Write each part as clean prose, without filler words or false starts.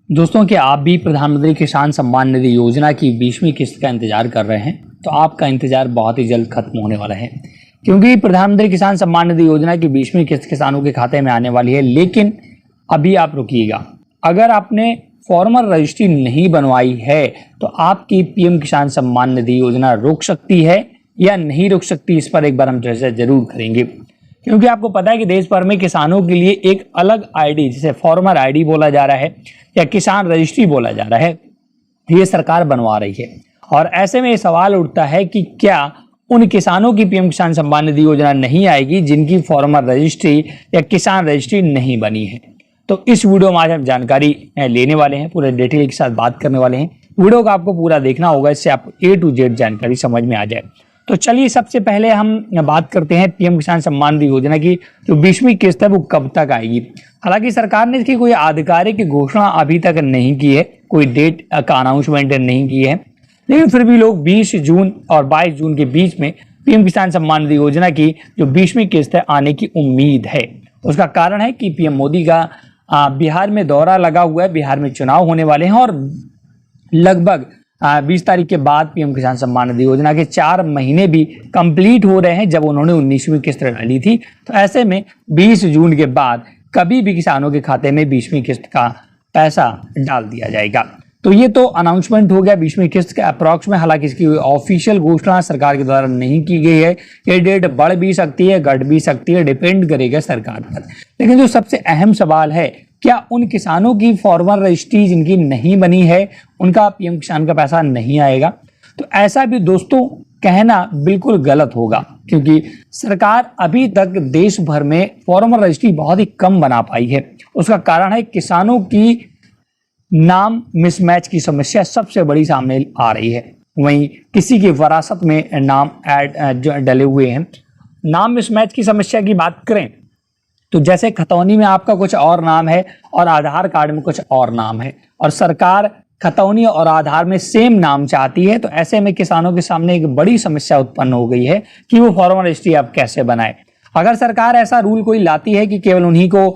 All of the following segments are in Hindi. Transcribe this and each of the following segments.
दोस्तों, क्या आप भी प्रधानमंत्री किसान सम्मान निधि योजना की 20वीं किस्त का इंतजार कर रहे हैं? तो आपका इंतजार बहुत ही जल्द खत्म होने वाला है, क्योंकि प्रधानमंत्री किसान सम्मान निधि योजना की 20वीं किस्त किसानों के खाते में आने वाली है। लेकिन अभी आप रुकिएगा। अगर आपने फॉर्मल रजिस्ट्री नहीं बनवाई है तो आपकी पीएम किसान सम्मान निधि योजना रुक सकती है या नहीं रुक सकती, इस पर एक बार हम चर्चा जरूर करेंगे। क्योंकि आपको पता है कि देश भर में किसानों के लिए एक अलग आईडी, जिसे फॉर्मर आईडी बोला जा रहा है या किसान रजिस्ट्री बोला जा रहा है, ये सरकार बनवा रही है। और ऐसे में ये सवाल उठता है कि क्या उन किसानों की पीएम किसान सम्मान निधि योजना नहीं आएगी जिनकी फॉर्मर रजिस्ट्री या किसान रजिस्ट्री नहीं बनी है। तो इस वीडियो में आज हम जानकारी लेने वाले हैं, पूरे डिटेल के साथ बात करने वाले हैं। वीडियो को आपको पूरा देखना होगा, इससे आपको A to Z जानकारी समझ में आ जाए। तो चलिए सबसे पहले हम बात करते हैं पीएम किसान सम्मान निधि योजना की जो 20वीं किस्त है वो कब तक आएगी। हालांकि सरकार ने इसकी कोई आधिकारिक घोषणा अभी तक नहीं की है, कोई डेट का अनाउंसमेंट नहीं की है, लेकिन फिर भी लोग 20 जून और 22 जून के बीच में पीएम किसान सम्मान निधि योजना की जो 20वीं किस्त है आने की उम्मीद है। उसका कारण है कि पीएम मोदी का बिहार में दौरा लगा हुआ है, बिहार में चुनाव होने वाले हैं और लगभग 20 तारीख के बाद पीएम किसान सम्मान निधि योजना के 4 महीने भी कंप्लीट हो रहे हैं जब उन्होंने 19वीं किस्त डाली थी। तो ऐसे में 20 जून के बाद कभी भी किसानों के खाते में 20वीं किस्त का पैसा डाल दिया जाएगा। तो ये तो अनाउंसमेंट हो गया 20वीं किस्त के अप्रॉक्स में। हालांकि इसकी ऑफिशियल घोषणा सरकार के द्वारा नहीं की गई है। ये डेट बढ़ भी सकती है, घट भी सकती है, डिपेंड करेगा सरकार पर। लेकिन जो सबसे अहम सवाल है, क्या उन किसानों की फॉर्मल रजिस्ट्री जिनकी नहीं बनी है उनका पीएम किसान का पैसा नहीं आएगा? तो ऐसा भी दोस्तों कहना बिल्कुल गलत होगा, क्योंकि सरकार अभी तक देश भर में फॉर्मल रजिस्ट्री बहुत ही कम बना पाई है। उसका कारण है किसानों की नाम मिसमैच की समस्या सबसे बड़ी सामने आ रही है। वहीं किसी की वरासत में नाम डले हुए हैं। नाम मिसमैच की समस्या की बात करें तो जैसे खतौनी में आपका कुछ और नाम है और आधार कार्ड में कुछ और नाम है, और सरकार खतौनी और आधार में सेम नाम चाहती है। तो ऐसे में किसानों के सामने एक बड़ी समस्या उत्पन्न हो गई है कि वो फॉर्मल रजिस्ट्री अब कैसे बनाए। अगर सरकार ऐसा रूल कोई लाती है कि केवल उन्हीं को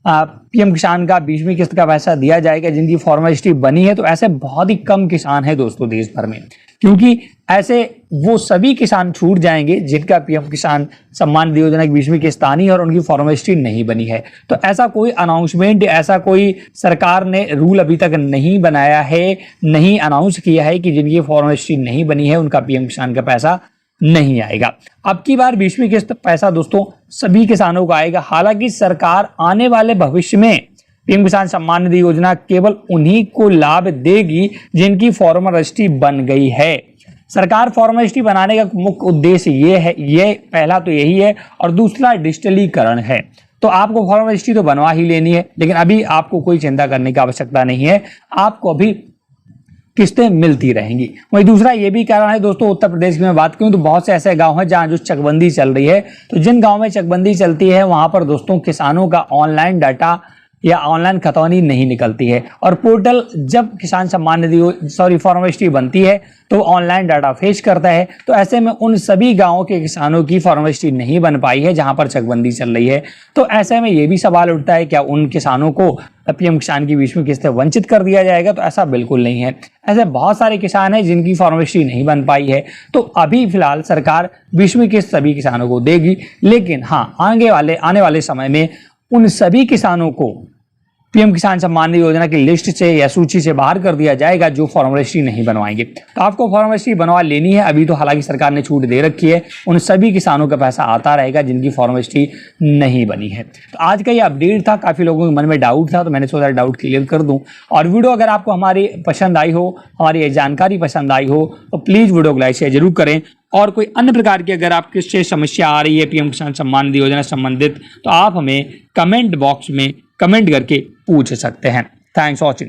पीएम किसान का 20वीं किस्त का पैसा दिया जाएगा जिनकी फॉर्मल रजिस्ट्री बनी है, तो ऐसे बहुत ही कम किसान है दोस्तों देश भर में। क्योंकि ऐसे वो सभी किसान छूट जाएंगे जिनका पीएम किसान सम्मान निधि योजना की 20वीं किस्त आनी है और उनकी फॉर्मल रजिस्ट्री नहीं बनी है। तो ऐसा कोई अनाउंसमेंट, ऐसा कोई सरकार ने रूल अभी तक नहीं बनाया है, नहीं अनाउंस किया है कि जिनकी फॉर्मल रजिस्ट्री नहीं बनी है उनका पीएम किसान का पैसा नहीं आएगा। अब की बार 20वीं किस्त पैसा दोस्तों सभी किसानों को आएगा। हालांकि सरकार आने वाले भविष्य में पीएम किसान सम्मान निधि योजना केवल उन्हीं को लाभ देगी जिनकी फॉर्मल रजिस्ट्री बन गई है। सरकार फॉर्मल रजिस्ट्री बनाने का मुख्य उद्देश्य ये पहला तो यही है, और दूसरा डिजिटलीकरण है। तो आपको फॉर्मल रजिस्ट्री तो बनवा ही लेनी है, लेकिन अभी आपको कोई चिंता करने की आवश्यकता नहीं है, आपको अभी किस्तें मिलती रहेंगी। वहीं दूसरा ये भी कारण है दोस्तों, उत्तर प्रदेश की मैं बात करूं तो बहुत से ऐसे गांव हैं जहां जो चकबंदी चल रही है। तो जिन गांव में चकबंदी चलती है वहां पर दोस्तों किसानों का ऑनलाइन डाटा या ऑनलाइन खतौनी नहीं निकलती है, और पोर्टल जब किसान सम्मान निधि फॉर्मल रजिस्ट्री बनती है तो ऑनलाइन डाटा फेच करता है। तो ऐसे में उन सभी गांवों के किसानों की फॉर्मल रजिस्ट्री नहीं बन पाई है जहां पर चकबंदी चल रही है। तो ऐसे में ये भी सवाल उठता है, क्या उन किसानों को पीएम किसान की 20वीं किस्त वंचित कर दिया जाएगा? तो ऐसा बिल्कुल नहीं है। ऐसे बहुत सारे किसान हैं जिनकी फॉर्मल रजिस्ट्री नहीं बन पाई है। तो अभी फिलहाल सरकार 20वीं किस्त सभी किसानों को देगी, लेकिन हाँ आने वाले समय में उन सभी किसानों को पीएम किसान सम्मान निधि योजना की लिस्ट से या सूची से बाहर कर दिया जाएगा जो फॉर्मल रजिस्ट्री नहीं बनवाएंगे। तो आपको फॉर्मल रजिस्ट्री बनवा लेनी है अभी तो। हालांकि सरकार ने छूट दे रखी है, उन सभी किसानों का पैसा आता रहेगा जिनकी फॉर्मल रजिस्ट्री नहीं बनी है। तो आज का ये अपडेट था, काफ़ी लोगों के मन में डाउट था, तो मैंने सोचा डाउट क्लियर कर दूं। और वीडियो अगर आपको हमारी पसंद आई हो, हमारी ये जानकारी पसंद आई हो, तो प्लीज़ वीडियो को लाइक शेयर जरूर करें। और कोई अन्य प्रकार की अगर आपके से समस्या आ रही है पीएम किसान सम्मान निधि योजना संबंधित, तो आप हमें कमेंट बॉक्स में कमेंट करके पूछ सकते हैं। Thanks for watching.